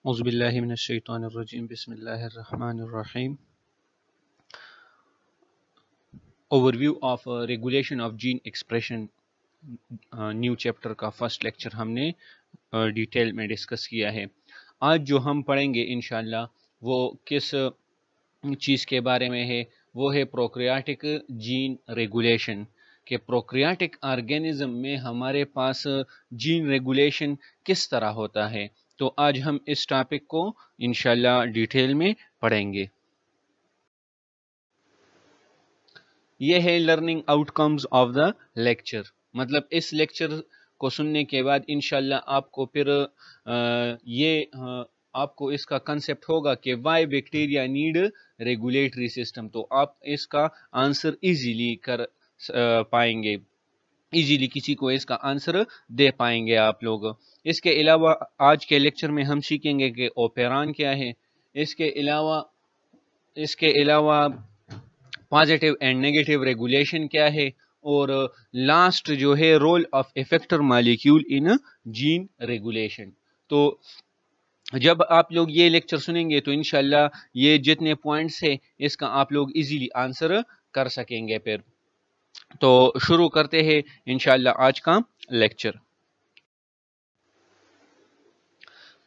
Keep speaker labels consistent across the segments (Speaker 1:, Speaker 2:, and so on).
Speaker 1: أعوذ بالله من الشيطان الرجيم بسم الله الرحمن الرحيم. Overview of regulation of gene expression new chapter का फर्स्ट लेक्चर हमने डिटेल में डिस्कस किया है. आज जो हम पढ़ेंगे इंशाल्लाह वो किस चीज़ के बारे में है, वो है प्रोक्रियाटिक जीन रेगुलेशन. कि प्रोक्रियाटिक ऑर्गेनिज्म में हमारे पास जीन रेगुलेशन किस तरह होता है. तो आज हम इस टॉपिक को इंशाल्लाह डिटेल में पढ़ेंगे. ये है learning outcomes of the lecture. मतलब इस लेक्चर को सुनने के बाद इंशाल्लाह आपको फिर आपको इसका कंसेप्ट होगा कि why bacteria need regulatory system. तो आप इसका आंसर इजीली कर पाएंगे, इजीली किसी को इसका आंसर दे पाएंगे आप लोग. इसके अलावा आज के लेक्चर में हम सीखेंगे कि ओपेरान क्या है. इसके अलावा पॉजिटिव एंड नेगेटिव रेगुलेशन क्या है, और लास्ट जो है role of effector molecule in gene regulation. तो जब आप लोग ये लेक्चर सुनेंगे तो इंशाल्लाह ये जितने पॉइंट्स है इसका आप लोग इजीली आंसर कर सकेंगे. फिर तो शुरू करते हैं इंशाल्लाह आज का लेक्चर.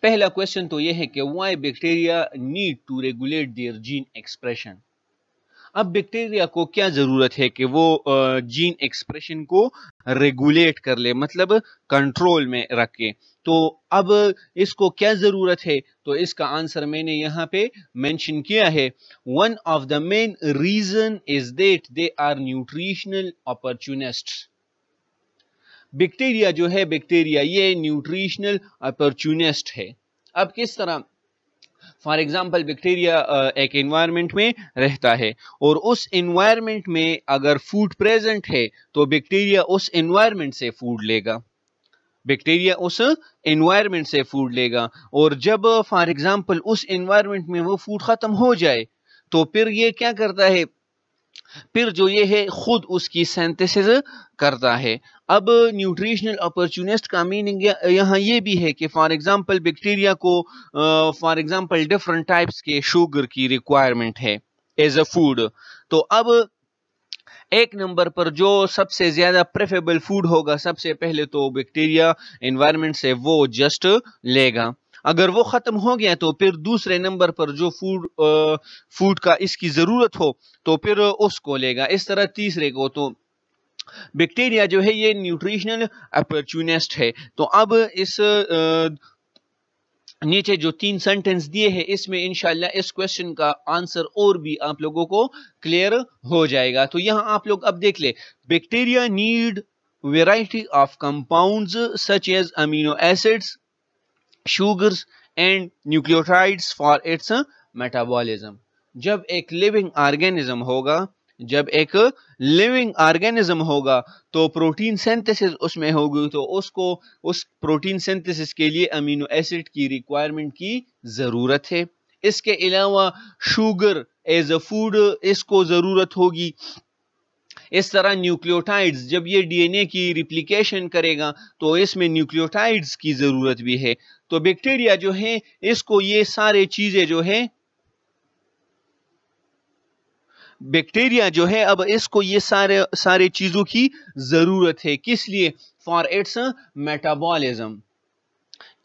Speaker 1: पहला क्वेश्चन तो ये है कि why bacteria need to regulate their gene expression. अब बैक्टीरिया को क्या जरूरत है कि वो जीन एक्सप्रेशन को रेगुलेट कर ले, मतलब कंट्रोल में रखे. तो अब इसको क्या जरूरत है, तो इसका आंसर मैंने यहाँ पे मेंशन किया है. One of the main reason is that they are nutritional opportunists. Bacteria जो है, बैक्टीरिया ये न्यूट्रिशनल अपॉर्चुनिस्ट है. अब किस तरह, फॉर एग्जाम्पल बैक्टीरिया एक एनवायरनमेंट में रहता है और उस एनवायरनमेंट में अगर फूड प्रेजेंट है तो बैक्टीरिया उस एनवायरनमेंट से फूड लेगा. बैक्टीरिया उस एनवायरनमेंट से फूड लेगा, और जब फॉर एग्जाम्पल उस एनवायरनमेंट में वो फूड खत्म हो जाए तो फिर ये क्या करता है, फिर जो ये है खुद उसकी सिंथेसिस करता है. अब न्यूट्रिशनल अपॉर्चुनिस्ट का मीनिंग यहाँ ये भी है कि फॉर एग्जांपल बैक्टीरिया को फॉर एग्जांपल डिफरेंट टाइप्स के शुगर की रिक्वायरमेंट है एज अ फूड. तो अब एक नंबर पर जो सबसे ज्यादा प्रेफरेबल फूड होगा, सबसे पहले तो बैक्टीरिया एनवायरनमेंट से वो जस्ट लेगा. अगर वो खत्म हो गया तो फिर दूसरे नंबर पर जो फूड का इसकी जरूरत हो तो फिर उसको लेगा. इस तरह तीसरे को. तो बैक्टीरिया जो है ये न्यूट्रिशनल अपॉर्चुनिस्ट है. तो अब इस नीचे जो 3 सेंटेंस दिए हैं इसमें इंशाल्लाह इस क्वेश्चन का आंसर और भी आप लोगों को क्लियर हो जाएगा. तो यहां आप लोग अब देख ले, bacteria need variety of compounds such as amino acids, sugars and nucleotides for its metabolism. जब एक लिविंग ऑर्गेनिज्म होगा तो प्रोटीन सिंथेसिस उसमें होगी, तो उसको उस प्रोटीन सिंथेसिस के लिए अमीनो एसिड की रिक्वायरमेंट की जरूरत है. इसके अलावा शुगर एज अ फूड इसको जरूरत होगी. इस तरह न्यूक्लियोटाइड्स, जब ये डीएनए की रिप्लिकेशन करेगा तो इसमें न्यूक्लियोटाइड्स की जरूरत भी है. तो बैक्टीरिया जो है इसको ये सारे चीजें जो है, बैक्टीरिया जो है अब इसको ये सारे चीजों की जरूरत है. किस लिए? For its metabolism.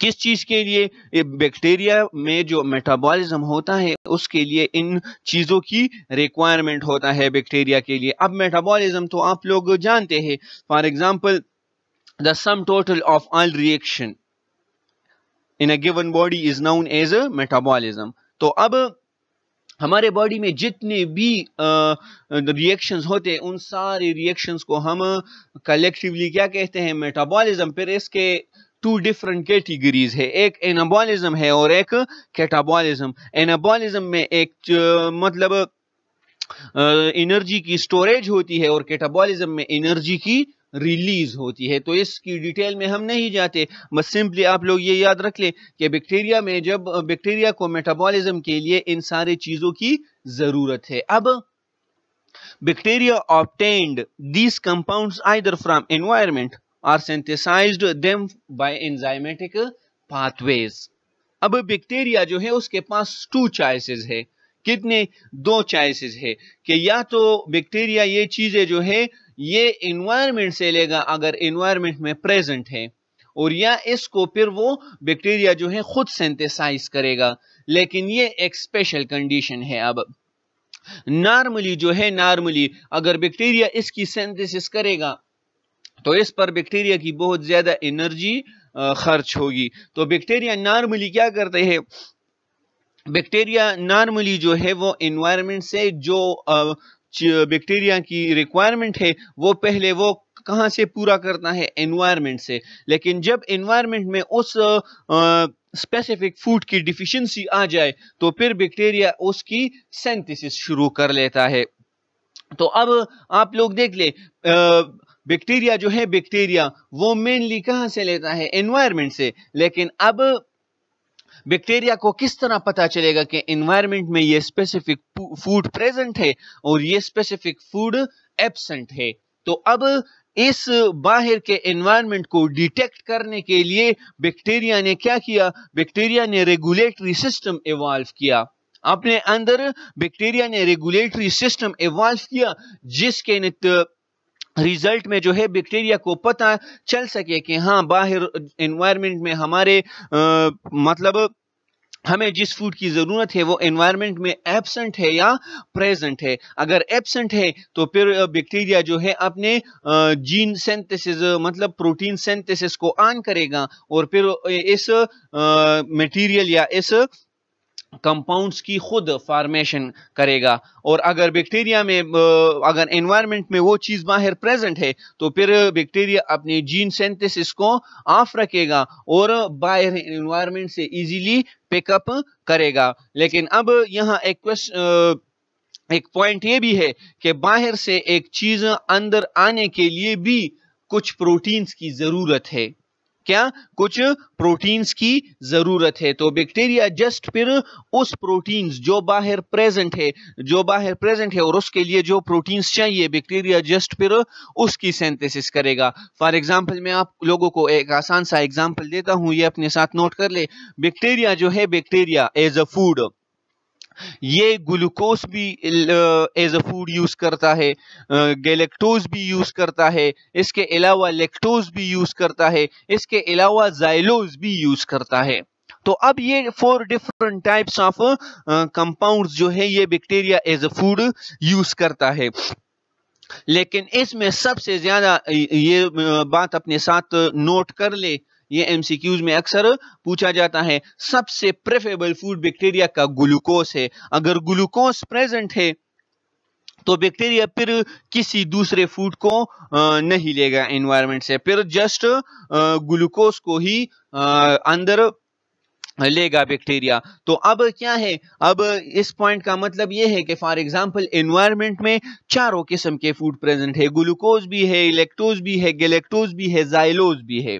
Speaker 1: किस चीज के लिए? बैक्टीरिया में जो मेटाबॉलिज्म होता है उसके लिए इन चीजों की रिक्वायरमेंट होता है बैक्टीरिया के लिए. अब मेटाबॉलिज्म तो आप लोग जानते हैं, for example the sum total of all reaction in a given body is known as metabolism. तो अब हमारे बॉडी में जितने भी रिएक्शंस होते हैं उन सारे रिएक्शंस को हम कलेक्टिवली क्या कहते हैं? मेटाबॉलिज्म. फिर इसके 2 डिफरेंट कैटेगरीज है, एक एनाबॉलिज्म है और एक कैटाबॉलिज्म. एनाबॉलिज्म में एक मतलब एनर्जी की स्टोरेज होती है और कैटाबॉलिज्म में एनर्जी की रिलीज होती है. तो इसकी डिटेल में हम नहीं जाते, बस सिंपली आप लोग ये याद रख ले कि बैक्टीरिया में जब बैक्टीरिया को मेटाबॉलिज्म के लिए इन सारी चीजों की जरूरत है. अब bacteria obtained these compounds either from environment or synthesized them by enzymatic pathways. اب بیکٹیریا جو ہے اس کے پاس 2 چوائسز ہے. کتنے؟ 2 چوائسز ہے کہ یا تو بیکٹیریا یہ چیزیں جو ہے یہ انوائرمنٹ سے لے گا اگر انوائرمنٹ میں پریزنٹ ہے، اور یا اس کو پھر وہ بیکٹیریا جو ہے خود سینتھیسائز کرے گا. لیکن یہ ایک اسپیشل کنڈیشن ہے. اب نارملی جو ہے اگر بیکٹیریا اس کی سینتھیسس کرے گا تو اس پر بیکٹیریا کی بہت زیادہ انرجی خرچ ہوگی. تو بیکٹیریا نارملی کیا کرتے ہیں؟ بیکٹیریا نارملی جو ہے وہ انوائرمنٹ سے جو بیکٹیریا کی ریکوائرمنٹ ہے وہ پہلے وہ کہاں سے پورا کرتا ہے؟ انوائرمنٹ سے. لیکن جب انوائرمنٹ میں اس اسپیسیفک فوڈ کی ڈیفیشنسی آ جائے تو پھر بیکٹیریا اس کی سینتھیسس شروع کر لیتا ہے. تو اب آپ لوگ دیکھ لیں بیکٹیریا جو ہے بیکٹیریا وہ مینلی کہاں سے لیتا ہے؟ انوائرمنٹ سے. لیکن اب بیکٹیریا کو کس طرح پتا چلے گا کہ انوائرمنٹ میں یہ اسپیسیفک فوڈ پریزنٹ ہے اور یہ اسپیسیفک فوڈ ایبسنٹ ہے؟ تو اب اس باہر کے انوائرمنٹ کو ڈیٹیکٹ کرنے کے لیے بیکٹیریا نے کیا کیا؟ بیکٹیریا نے ریگولیٹری سسٹم ایوالو کیا. اپنے اندر بیکٹیریا نے ریگولیٹری سسٹم ایوالو کیا جس کے ریزلٹ میں جو ہے بیکٹیریا کو پتا چل سکے کہ ہاں باہر انوائرمنٹ میں ہمارے مطلب ہمیں جس فوڈ کی ضرورت ہے وہ انوائرمنٹ میں ایبسنٹ ہے یا پریزنٹ ہے. اگر ایبسنٹ ہے تو پھر بیکٹیریا جو ہے اپنے جین سینتھیسس مطلب پروٹین سینتھیسس کو آن کرے گا اور پھر اس میٹیریل یا اس کمپاؤنڈز کی خود فارمیشن کرے گا. اور اگر بیکٹیریا میں اگر انوائرمنٹ میں وہ چیز باہر پریزنٹ ہے تو پھر بیکٹیریا اپنے جین سینتھیسس کو آف رکھے گا اور باہر انوائرمنٹ سے ایزیلی پک اپ کرے گا. لیکن اب یہاں ایک پوائنٹ یہ بھی ہے کہ باہر سے ایک چیز اندر آنے کے لیے بھی کچھ پروٹینز کی ضرورت ہے. کیا؟ کچھ پروٹینز کی ضرورت ہے. تو بیکٹیریا جسٹ پھر اس پروٹینز جو باہر پریزنٹ ہے اور اس کے لیے جو پروٹینز چاہیے بیکٹیریا جسٹ پھر اس کی سینتھیسس کرے گا. فار ایگزامپل میں آپ لوگوں کو ایک آسان سا ایگزامپل دیتا ہوں، یہ اپنے ساتھ نوٹ کر لے. بیکٹیریا جو ہے بیکٹیریا ایز اے فوڈ یہ گلوکوز بھی ایز اے فوڈ یوز کرتا ہے، گیلیکٹوز بھی یوز کرتا ہے، اس کے علاوہ لیکٹوز بھی یوز کرتا ہے، اس کے علاوہ زائلوز بھی یوز کرتا ہے. تو اب یہ 4 ڈفرنٹ ٹائپس آف کمپاؤنڈز جو ہے یہ bacteria as a food use کرتا ہے. لیکن اس میں سب سے زیادہ یہ بات اپنے ساتھ نوٹ کر لے، یہ ایم سی کیوز میں اکثر پوچھا جاتا ہے، سب سے پریفریبل فوڈ بیکٹیریا کا گلوکوز ہے. اگر گلوکوز پریزنٹ ہے تو بیکٹیریا پھر کسی دوسرے فوڈ کو نہیں لے گا انوائرمنٹ سے، پھر جسٹ گلوکوز کو ہی اندر لے گا بیکٹیریا. تو اب کیا ہے؟ اب اس پوائنٹ کا مطلب یہ ہے کہ فار ایگزامپل انوائرمنٹ میں 4 قسم کے فوڈ پریزنٹ ہے، گلوکوز بھی ہے، لیکٹوز بھی ہے، گیلیکٹوز بھی ہے، زائلوز بھی ہے.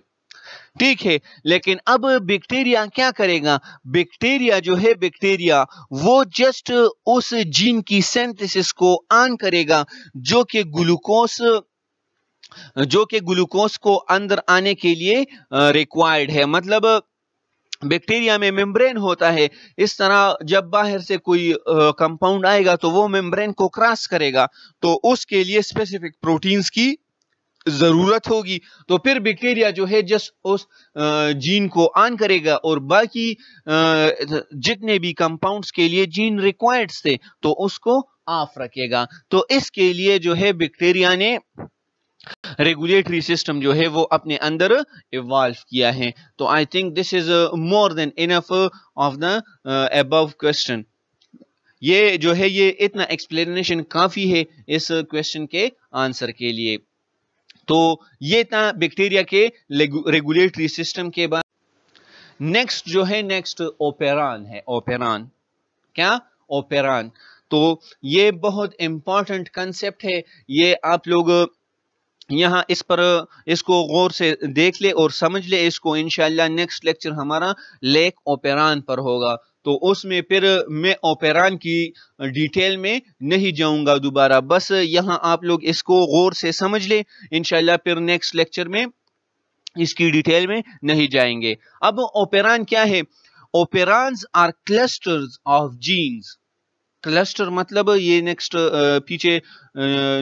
Speaker 1: ٹھیک ہے. لیکن اب بیکٹیریا کیا کرے گا؟ بیکٹیریا جو ہے بیکٹیریا وہ جسٹ اس جین کی سینتھیسس کو آن کرے گا جو کہ گلوکوز کو اندر آنے کے لیے ریکوائرڈ ہے. مطلب بیکٹیریا میں ممبرین ہوتا ہے، اس طرح جب باہر سے کوئی کمپاؤنڈ آئے گا تو وہ ممبرین کو کراس کرے گا تو اس کے لیے اسپیسیفک پروٹینز کی ضرورت ہوگی. تو پھر بیکٹیریا جو ہے جس اس جین کو آن کرے گا اور باقی جتنے بھی کمپاؤنڈز کے لیے جین ریکوائرڈ تھے تو اس کو آف رکھے گا. تو اس کے لیے جو ہے بیکٹیریا نے ریگولیٹری سسٹم جو ہے وہ اپنے اندر ایوالو کیا ہے. تو I think this is more than enough of the above question. یہ جو ہے یہ اتنا ایکسپلینیشن کافی ہے اس کوسچن کے آنسر کے لیے. تو یہ تھا بیکٹیریا کے ریگولیٹری سسٹم کے بعد. نیکسٹ جو ہے اوپیران ہے. اوپیران کیا؟ اوپیران. تو یہ بہت امپورٹنٹ کنسپٹ ہے. یہ آپ لوگ یہاں اس کو غور سے دیکھ لے اور سمجھ لے. اس کو انشاءاللہ نیکسٹ لیکچر ہمارا لیک اوپیران پر ہوگا تو اس میں پھر میں اوپیران کی ڈیٹیل میں نہیں جاؤں گا دوبارہ. بس یہاں آپ لوگ اس کو غور سے سمجھ لے، انشاءاللہ پھر نیکسٹ لیکچر میں اس کی ڈیٹیل میں نہیں جائیں گے. اب اوپیران کیا ہے؟ operons are clusters of genes. Cluster मतलब ये नेक्स्ट पीछे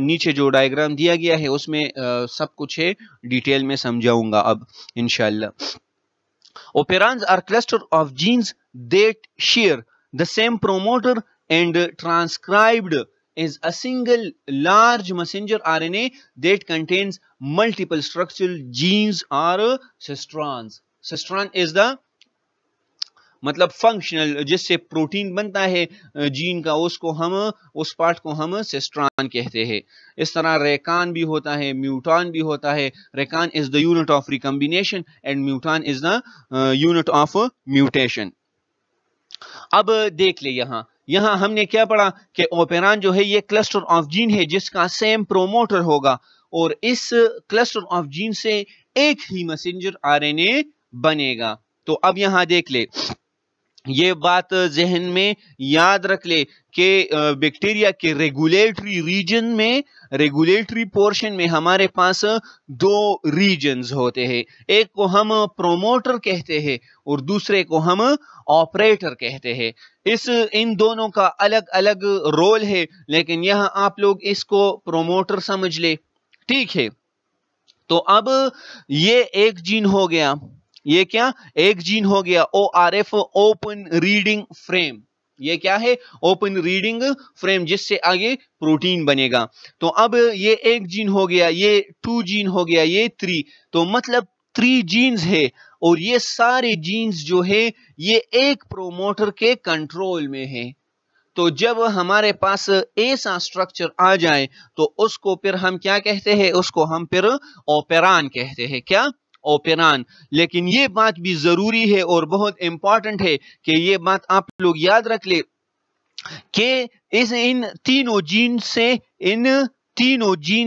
Speaker 1: नीचे जो डायग्राम दिया गया है उसमें सब कुछ है, डिटेल में समझाऊंगा अब इंशाल्लाह. Operons are cluster of genes that share the same promoter and transcribed is a single large messenger RNA that contains multiple structural genes or cistrons. Cistron is the मतलब फंक्शनल जिससे प्रोटीन बनता है gene का, उसको हम उस part को हम सिस्ट्रॉन कहते हैं. इस तरह रेकान भी होता है, म्यूटान भी होता है. Recon is the unit of recombination and muton is the unit of mutation. अब देख ले यहाँ हमने क्या पढ़ा कि ओपेरॉन जो है ये क्लस्टर ऑफ जीन है जिसका सेम प्रोमोटर होगा और इस क्लस्टर ऑफ जीन से एक ही मैसेंजर आरएनए बनेगा. तो अब यहाँ देख ले, ये बात जहन में याद रख ले कि बैक्टीरिया के रेगुलेटरी रीजन में, रेगुलेटरी पोर्शन में हमारे पास दो रीजन्स होते हैं. एक को हम प्रोमोटर कहते हैं और दूसरे को हम ऑपरेटर कहते हैं. इन दोनों का अलग अलग रोल है, लेकिन यहाँ आप लोग इसको प्रोमोटर समझ ले. ठीक है, तो अब ये एक जीन हो गया, ये क्या एक जीन हो गया. ORF ओपन रीडिंग फ्रेम, ये क्या है ओपन रीडिंग फ्रेम जिससे आगे प्रोटीन बनेगा. तो अब ये एक जीन हो गया, ये 2 जीन हो गया, ये 3, तो मतलब 3 जीन्स है और ये सारे जीन्स जो है ये एक प्रोमोटर के कंट्रोल में है. तो जब हमारे पास ऐसा स्ट्रक्चर आ जाए तो उसको फिर हम क्या कहते हैं, उसको हम फिर ओपेरॉन कहते हैं. क्या ओपेरॉन. लेकिन ये बात भी जरूरी है और बहुत इंपॉर्टेंट है कि ये बात आप लोग याद रख ले कि इन तीनों जीन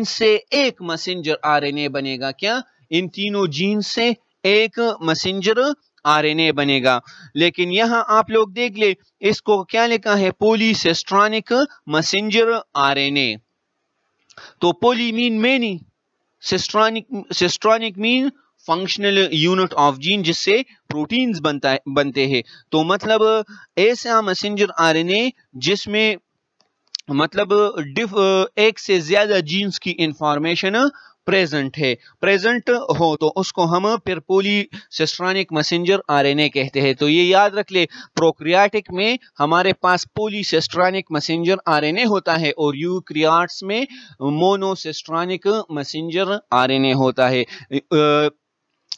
Speaker 1: से एक मैसेंजर आरएनए बनेगा. क्या इन तीनों जीन से एक मैसेंजर आरएनए बनेगा. लेकिन यहां आप लोग देख ले इसको क्या लिखा है, पॉलीसिस्ट्रॉनिक मैसेंजर आरएनए. तो poly mean many, cistronic mean functional unit of gene जिससे प्रोटीन्स बनते हैं. तो मतलब ऐसा मैसेंजर आरएनए जिसमें मतलब एक से ज्यादा जीन्स की इंफॉर्मेशन प्रेजेंट हो तो उसको हम फिर पॉलीसिस्ट्रॉनिक मैसेंजर आरएनए कहते हैं. तो ये याद रख ले, प्रोकैरियोटिक में हमारे पास पॉलीसिस्ट्रॉनिक मैसेंजर आरएनए होता है और यूकैरियोट्स में मोनोसिस्ट्रॉनिक मैसेंजर आरएनए होता है.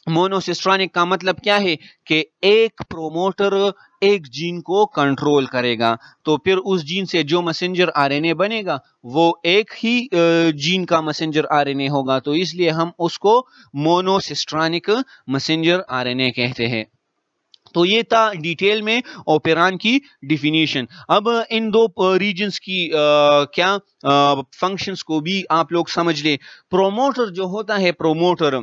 Speaker 1: मोनोसिस्ट्रॉनिक का मतलब क्या है कि एक प्रोमोटर एक जीन को कंट्रोल करेगा, तो फिर उस जीन से जो मैसेंजर आरएनए बनेगा वो एक ही जीन का मैसेंजर आरएनए होगा. तो इसलिए हम उसको मोनोसिस्ट्रॉनिक मैसेंजर आरएनए कहते हैं. तो ये था डिटेल में ओपेरॉन की डिफिनीशन. अब इन दो रीजन्स की क्या फंक्शंस को भी आप लोग समझ ले. प्रोमोटर जो होता है, प्रोमोटर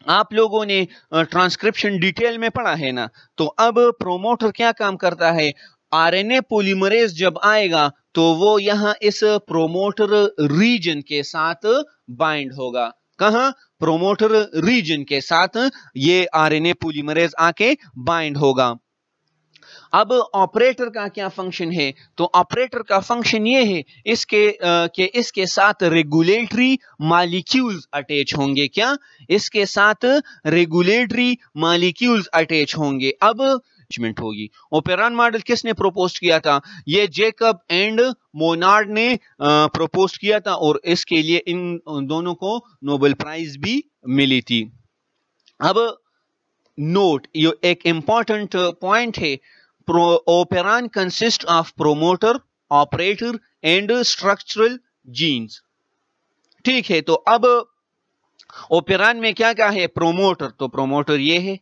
Speaker 1: आप लोगों ने ट्रांसक्रिप्शन डिटेल में पढ़ा है ना. तो अब प्रोमोटर क्या काम करता है, आरएनए पॉलीमरेज जब आएगा तो वो यहां इस प्रोमोटर रीजन के साथ बाइंड होगा. कहां, प्रोमोटर रीजन के साथ ये आरएनए पॉलीमरेज आके बाइंड होगा. अब ऑपरेटर का क्या फंक्शन है, तो ऑपरेटर का फंक्शन ये है इसके साथ रेगुलेटरी मॉलिक्यूल्स अटैच होंगे. क्या इसके साथ रेगुलेटरी मॉलिक्यूल्स अटैच होंगे. अब अटैचमेंट होगी. ओपेरॉन मॉडल किसने प्रपोज किया था, ये जेकब एंड मोनार्ड ने प्रपोज किया था और इसके लिए इन दोनों को नोबेल प्राइज भी मिली थी. अब नोट, ये एक इंपॉर्टेंट पॉइंट है, Operon consists of promoter, operator and structural genes. ठीक है, तो अब ओपेरॉन में क्या क्या है, प्रोमोटर, तो प्रोमोटर ये है,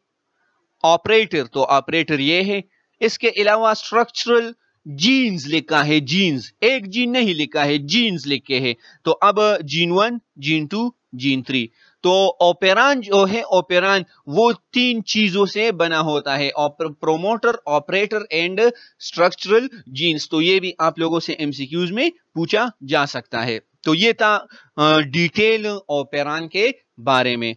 Speaker 1: ऑपरेटर तो ऑपरेटर ये है, इसके अलावा स्ट्रक्चरल जीन्स लिखा है, जीन्स, एक जीन नहीं लिखा है, जीन्स लिखे हैं. तो अब जीन 1, जीन 2, जीन 3. तो ओपेरॉन जो है, ओपेरॉन वो 3 चीजों से बना होता है, promoter, operator and structural genes. तो ये भी आप लोगों से एमसीक्यूज में पूछा जा सकता है. तो ये था डिटेल ओपेरॉन के बारे में.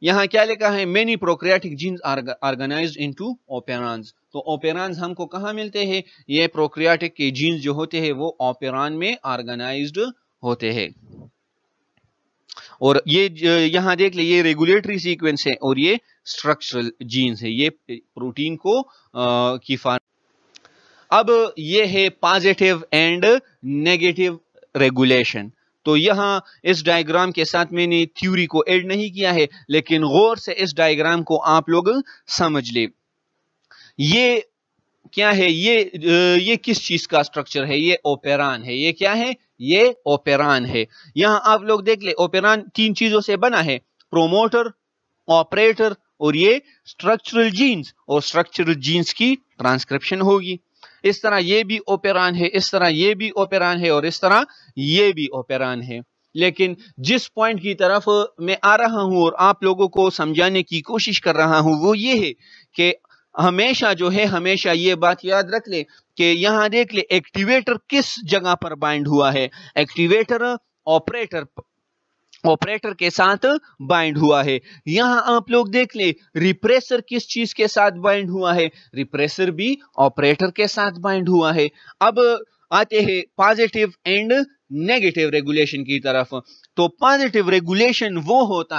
Speaker 1: यहाँ क्या लिखा है, many prokaryotic genes organised into operons. तो ओपेरॉन्स हमको कहाँ मिलते हैं, ये प्रोकैरियोटिक के जीन्स जो होते हैं वो ओपेरॉन में ऑर्गेनाइज्ड होते हैं। और ये यहाँ देख ले, ये रेगुलेटरी सीक्वेंस है और ये स्ट्रक्चरल जीन्स है, ये प्रोटीन को की फॉर्म। अब ये है पॉजिटिव एंड नेगेटिव रेगुलेशन। तो यहाँ इस डायग्राम के साथ मैंने थ्योरी को ऐड नहीं किया है, लेकिन गौर से इस डायग्राम को आप लोग समझ ले। ये क्या है, ये किस चीज का स्ट्रक्चर है, ये ओपेरॉन है। ये क्या है, ये ओपेरॉन है। यहाँ आप लोग देख ले, ओपेरॉन 3 चीजों से बना है, प्रोमोटर, ऑपरेटर और ये स्ट्रक्चरल जीन्स। और स्ट्रक्चरल जीन्स की ट्रांसक्रिप्शन होगी। इस तरह ये भी ओपेरॉन है, इस तरह ये भी ओपेरॉन है और इस तरह ये भी ओपेरॉन है। लेकिन जिस पॉइंट की तरफ मैं आ रहा हूं और आप लोगों को समझाने की कोशिश कर रहा हूं वो ये है कि हमेशा जो है, हमेशा ये बात याद रख ले कि यहां देख ले एक्टिवेटर किस जगह पर बाइंड हुआ है। एक्टिवेटर ऑपरेटर के साथ बाइंड हुआ है। यहां आप लोग देख ले रिप्रेसर किस चीज के साथ बाइंड हुआ है, रिप्रेसर भी ऑपरेटर के साथ बाइंड हुआ है। अब आते हैं पॉजिटिव एंड नेगेटिव रेगुलेशन की तरफ। तो पॉजिटिव रेगुलेशन वो होता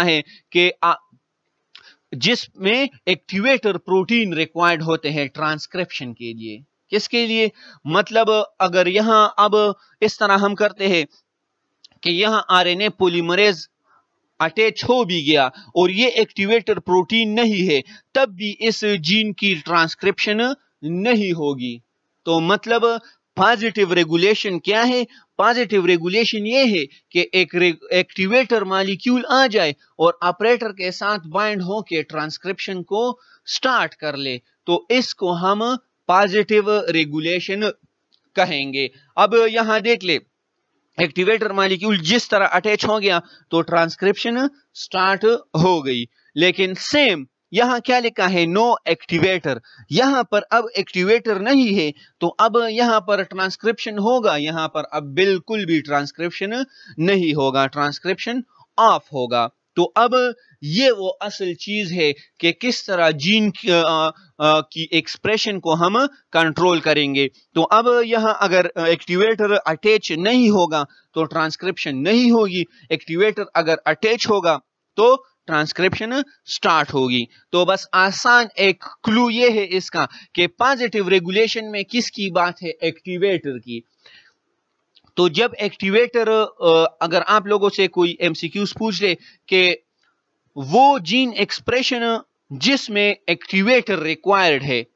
Speaker 1: है कि जिसमें एक्टिवेटर प्रोटीन रिक्वायर्ड होते हैं ट्रांसक्रिप्शन के लिए। किसके लिए, मतलब अगर यहां अब इस तरह हम करते हैं कि यहां आरएनए पॉलीमरेज अटैच हो भी गया और ये एक्टिवेटर प्रोटीन नहीं है, तब भी इस जीन की ट्रांसक्रिप्शन नहीं होगी। तो मतलब पॉजिटिव रेगुलेशन क्या है, पॉजिटिव रेगुलेशन ये है कि एक एक्टिवेटर मॉलिक्यूल आ जाए और ऑपरेटर के साथ बाइंड होकर ट्रांसक्रिप्शन को स्टार्ट कर ले, तो इसको हम पॉजिटिव रेगुलेशन कहेंगे। अब यहां देख ले, एक्टिवेटर मॉलिक्यूल जिस तरह अटैच हो गया तो ट्रांसक्रिप्शन स्टार्ट हो गई। लेकिन सेम यहां क्या लिखा है, नो एक्टिवेटर। यहां पर अब एक्टिवेटर नहीं है तो अब यहां पर ट्रांसक्रिप्शन होगा, यहां पर अब बिल्कुल भी ट्रांसक्रिप्शन नहीं होगा, ट्रांसक्रिप्शन ऑफ होगा। तो अब ये वो असल चीज है कि किस तरह जीन की एक्सप्रेशन को हम कंट्रोल करेंगे। तो अब यहां अगर एक्टिवेटर अटैच नहीं होगा तो ट्रांसक्रिप्शन नहीं होगी, एक्टिवेटर अगर अटैच होगा तो ट्रांसक्रिप्शन स्टार्ट होगी। तो बस आसान एक क्लू ये है इसका कि पॉजिटिव रेगुलेशन में किसकी बात है, एक्टिवेटर की। तो जब एक्टिवेटर, अगर आप लोगों से कोई एमसीक्यूज पूछ ले कि वो जीन एक्सप्रेशन जिसमें एक्टिवेटर रिक्वायर्ड है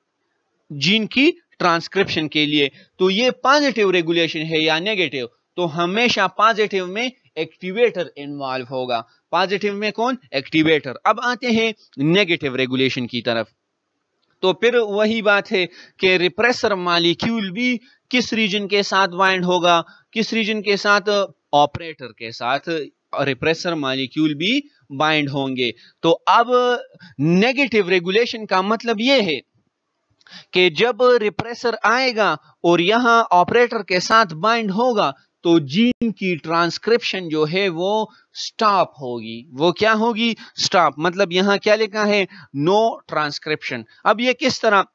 Speaker 1: जीन की ट्रांसक्रिप्शन के लिए, तो ये पॉजिटिव रेगुलेशन है या नेगेटिव, तो हमेशा पॉजिटिव में एक्टिवेटर इन्वॉल्व होगा। पॉजिटिव में कौन, एक्टिवेटर। अब आते हैं नेगेटिव रेगुलेशन की तरफ। तो फिर वही बात है कि रिप्रेसर मॉलिक्यूल भी किस रीजन के साथ बाइंड होगा, किस रीजन के साथ, ऑपरेटर के साथ रिप्रेसर मॉलिक्यूल भी बाइंड होंगे। तो अब नेगेटिव रेगुलेशन का मतलब यह है कि जब रिप्रेसर आएगा और यहां ऑपरेटर के साथ बाइंड होगा तो जीन की ट्रांसक्रिप्शन जो है वो स्टॉप होगी। वो क्या होगी, स्टॉप। मतलब यहां क्या लिखा है, नो ट्रांसक्रिप्शन। अब ये किस तरह,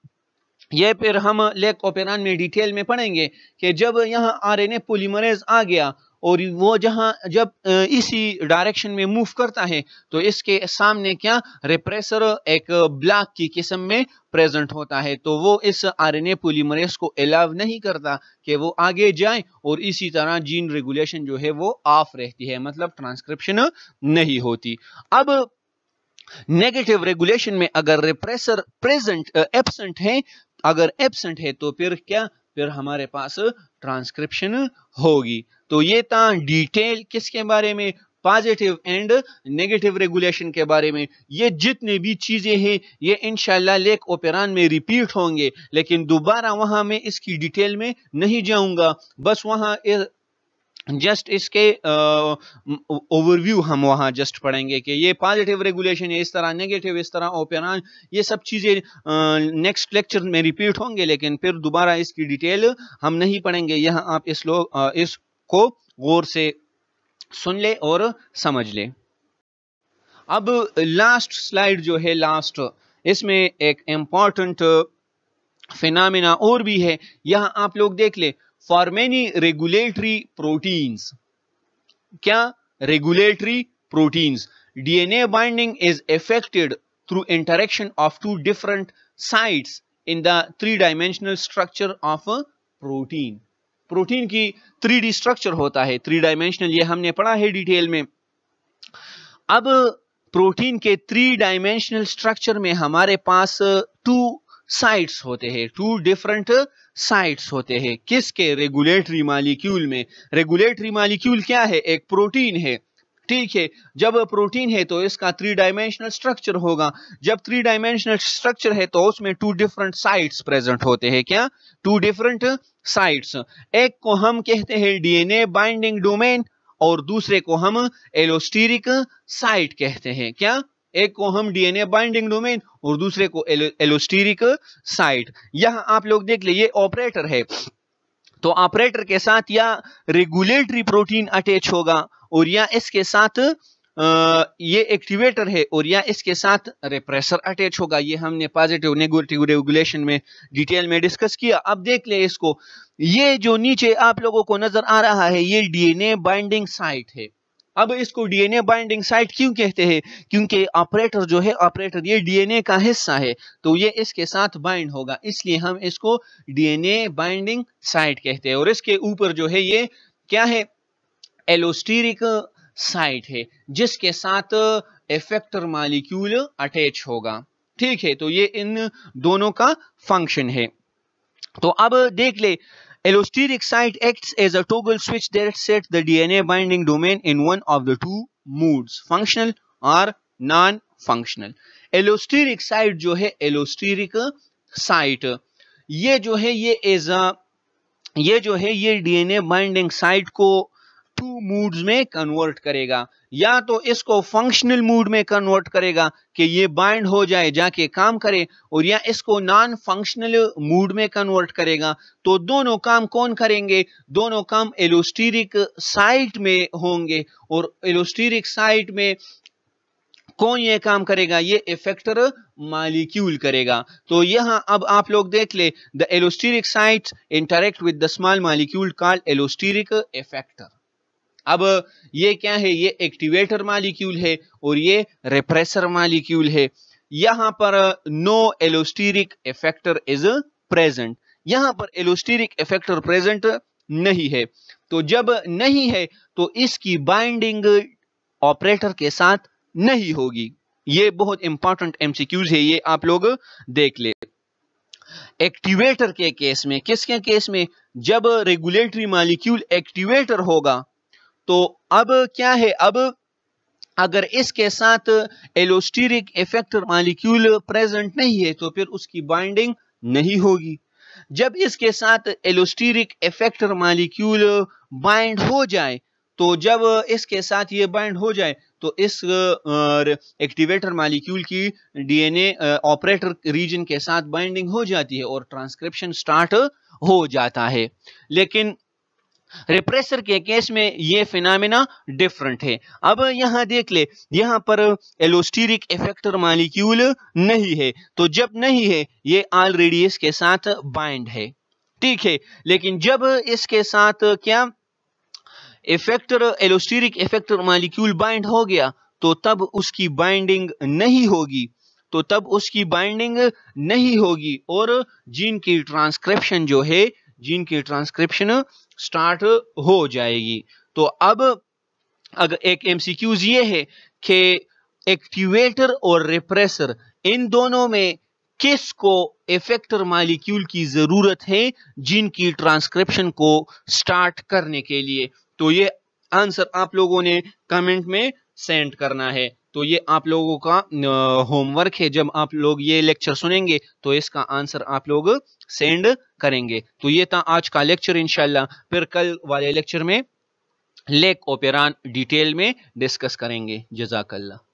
Speaker 1: ये फिर हम लेक ओपेरॉन में डिटेल में पढ़ेंगे कि जब यहां आरएनए पॉलीमरेज आ गया और वो जब इसी डायरेक्शन में मूव करता है तो इसके सामने क्या, रिप्रेसर एक ब्लॉक की किस्म में प्रेजेंट होता है। तो वो इस आरएनए पॉलीमरेज को अलाउ नहीं करता कि वो आगे जाए और इसी तरह जीन रेगुलेशन जो है वो ऑफ रहती है, मतलब ट्रांसक्रिप्शन नहीं होती। अब नेगेटिव रेगुलेशन में अगर रिप्रेसर एब्सेंट है, अगर एब्सेंट है तो फिर क्या, फिर हमारे पास ट्रांसक्रिप्शन होगी। तो ये था डिटेल किसके बारे में, पॉजिटिव एंड नेगेटिव रेगुलेशन के बारे में। ये जितने भी चीजें हैं ये इंशाल्लाह लेक ओपेरॉन में रिपीट होंगे, लेकिन दोबारा वहां मैं इसकी डिटेल में नहीं जाऊंगा। बस वहां जस्ट इसके ओवरव्यू हम वहां जस्ट पढ़ेंगे कि ये पॉजिटिव रेगुलेशन है इस तरह, नेगेटिव इस तरह, ओपेरॉन, ये सब चीजें नेक्स्ट लेक्चर में रिपीट होंगे, लेकिन फिर दोबारा इसकी डिटेल हम नहीं पढ़ेंगे। यहाँ आप इसको गौर से सुन ले और समझ ले। اب لاسٹ سلائیڈ جو ہے لاسٹ، اس میں ایک امپورٹنٹ فینامنا اور بھی ہے. یہاں آپ لوگ دیکھ لیں فار مینی ریگولیٹری پروٹینز. کیا؟ Regulatory proteins. D N A binding is affected through interaction of two different sites in the 3 dimensional structure of protein. Protein کی 3D اسٹرکچر ہوتا ہے، 3 ڈائمینشنل، یہ ہم نے پڑھا ہے ڈیٹیل میں. اب پروٹین کے 3 ڈائمینشنل اسٹرکچر میں ہمارے پاس 2 سائٹس ہوتے ہیں، 2 ڈفرنٹ سائٹس ہوتے ہیں. کس کے؟ ریگولیٹری مالیکیول میں. ریگولیٹری مالیکیول کیا ہے؟ ایک پروٹین ہے. ٹھیک ہے، جب پروٹین ہے تو اس کا 3 ڈائمینشنل اسٹرکچر ہوگا. جب 3 ڈائمینشنل اسٹرکچر ہے تو اس میں 2 ڈفرنٹ سائٹس پریزنٹ ہوتے ہیں. کیا؟ 2 ڈفرنٹ سائٹس. ایک کو ہم کہتے ہیں D N A binding domain اور دوسرے کو ہم ایلوسٹیرک سائٹ کہتے ہیں. کیا؟ ایک کو ہم D N A binding domain اور دوسرے کو ایلوسٹیرک سائٹ. یہاں آپ لوگ دیکھ لیں یہ آپریٹر ہے، تو آپریٹر کے ساتھ یا ریگولیٹری پروٹین اٹیچ ہوگا اور یا اس کے ساتھ یہ ایکٹیویٹر ہے اور یا اس کے ساتھ ریپریسر اٹیچ ہوگا. یہ ہم نے پازیٹیو نیگیٹو ریگولیشن میں ڈیٹیل میں ڈسکس کیا. اب دیکھ لیں اس کو، یہ جو نیچے آپ لوگوں کو نظر آ رہا ہے یہ D N A binding site ہے. اب اس کو D N A binding site کیوں کہتے ہیں؟ کیونکہ آپریٹر جو ہے، آپریٹر یہ ڈی این اے کا حصہ ہے تو یہ اس کے ساتھ بائنڈ ہوگا، اس لیے ہم اس کو D N A binding site کہتے ہیں. اور اس کے اوپر جو ہے یہ کیا ہے؟ ایلوسٹیرک سائٹ ہے جس کے ساتھ ایفیکٹر مالیکیول اٹیچ ہوگا. ٹھیک ہے، تو یہ ان دونوں کا فنکشن ہے. تو اب دیکھ لے allosteric site acts as a toggle switch that sets the DNA binding domain in one of the 2 modes, functional or non-functional. allosteric site جو ہے allosteric site یہ جو ہے یہ D N A binding site کو 2 موڈز میں convert کرے گا. یا تو اس کو فنکشنل موڈ میں کنورٹ کرے گا کہ یہ بائنڈ ہو جائے جا کے کام کرے، اور یا اس کو نان فنکشنل موڈ میں کنورٹ کرے گا. تو دونوں کام کون کریں گے؟ دونوں کام ایلوسٹیرک سائٹ میں ہوں گے. اور ایلوسٹیرک سائٹ میں کون یہ کام کرے گا؟ یہ ایفیکٹر مالیکیول کرے گا. تو یہاں اب آپ لوگ دیکھ لیں the allosteric sites interact with the small molecule called allosteric effector. اب یہ کیا ہے؟ یہ ایکٹیویٹر مالیکیول ہے اور یہ ریپریسر مالیکیول ہے. یہاں پر نو ایلوسٹیرک ایفیکٹر از پریزنٹ. یہاں پر ایلوسٹیرک ایفیکٹر پریزنٹ نہیں ہے. تو جب نہیں ہے تو اس کی بائنڈنگ آپریٹر کے ساتھ نہیں ہوگی. یہ بہت امپورٹنٹ ایم سی کیوز ہے، یہ آپ لوگ دیکھ لیں. ایکٹیویٹر کے کیس میں، کس کے کیس میں؟ جب ریگولیٹری مالیکیول ایکٹیویٹر ہوگا تو اب کیا ہے؟ اب اگر اس کے ساتھ ایلوسٹیرک ایفیکٹر مالیکیول پریزنٹ نہیں ہے تو پھر اس کی بائنڈنگ نہیں ہوگی. جب اس کے ساتھ ایلوسٹیرک ایفیکٹر مالیکیول بائنڈ ہو جائے تو جب اس کے ساتھ یہ بائنڈ ہو جائے تو اس ایکٹیویٹر مالیکیول کی ڈی این اے آپریٹر ریجن کے ساتھ بائنڈنگ ہو جاتی ہے اور ٹرانسکرپشن سٹارٹ ہو جاتا ہے. لیکن ریپریسر کے کیس میں یہ فینامنا ڈیفرنٹ ہے. اب یہاں دیکھ لے، یہاں پر ایلوسٹیرک ایفیکٹر مالیکیول نہیں ہے، تو جب نہیں ہے یہ آلریڈی اس کے ساتھ بائنڈ ہے. ٹھیک ہے، لیکن جب اس کے ساتھ کیا ایلوسٹیرک ایفیکٹر مالیکیول بائنڈ ہو گیا تو تب اس کی بائنڈنگ نہیں ہوگی. اور جین کی ٹرانسکرپشن جو ہے، جین کی ٹرانسکرپشن سٹارٹ ہو جائے گی. تو اب اگر ایک ایم سی کیوز یہ ہے کہ ایکٹیویٹر اور ریپریسر ان دونوں میں کس کو ایفیکٹر مالیکیول کی ضرورت ہے جن کی ٹرانسکرپشن کو سٹارٹ کرنے کے لیے؟ تو یہ آنسر آپ لوگوں نے کمنٹ میں سینڈ کرنا ہے. تو یہ آپ لوگوں کا ہوم ورک ہے. جب آپ لوگ یہ لیکچر سنیں گے تو اس کا آنسر آپ لوگ سینڈ کریں گے. تو یہ تھا آج کا لیکچر. انشاءاللہ پھر کل والے لیکچر میں لیک اوپیران ڈیٹیل میں ڈسکس کریں گے. جزاک اللہ.